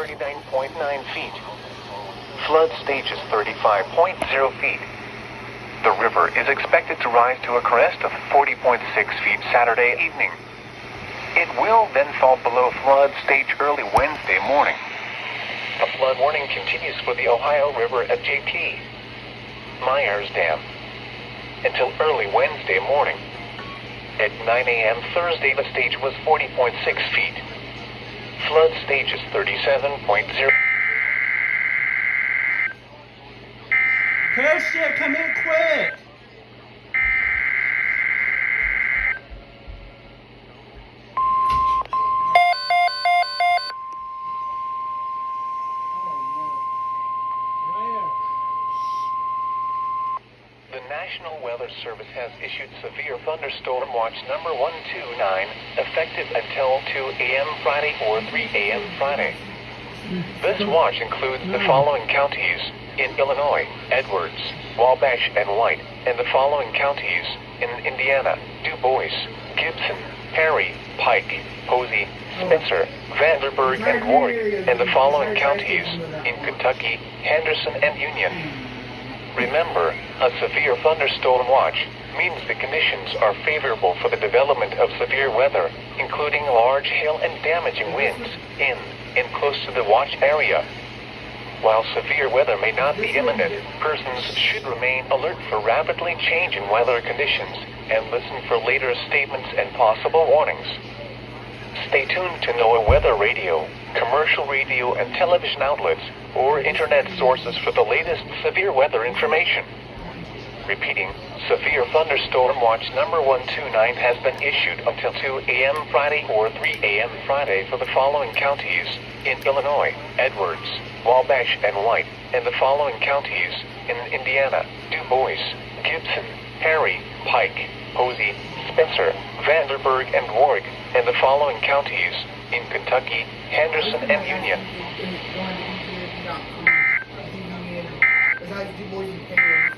39.9 feet. Flood stage is 35.0 feet. The river is expected to rise to a crest of 40.6 feet Saturday evening. It will then fall below flood stage early Wednesday morning. A flood warning continues for the Ohio River at JP Myers Dam until early Wednesday morning. At 9 a.m. Thursday, the stage was 40.6 feet. Flood stage is 37.0. Kirsten, come in quick! The National Weather Service has issued severe thunderstorm watch number 129, effective until 2 a.m. Friday or 3 a.m. Friday. This watch includes the following counties in Illinois: Edwards, Wabash, and White, and the following counties in Indiana: Du Bois, Gibson, Perry, Pike, Posey, Spencer, Vanderburg, and Warwick, and the following counties in Kentucky: Henderson and Union. Remember, a severe thunderstorm watch means the conditions are favorable for the development of severe weather, including large hail and damaging winds in and close to the watch area. While severe weather may not be imminent, persons should remain alert for rapidly changing weather conditions and listen for later statements and possible warnings. Stay tuned to NOAA Weather Radio, commercial radio and television outlets, or internet sources for the latest severe weather information. Repeating, severe thunderstorm watch number 129 has been issued until 2 a.m. Friday or 3 a.m. Friday for the following counties in Illinois: Edwards, Wabash, and White, and the following counties in Indiana: Du Bois, Gibson, Perry, Pike, Posey, Spencer, Vanderburg, and Warwick, and the following counties in Kentucky: Henderson and Union. Besides Du Bois and Perry,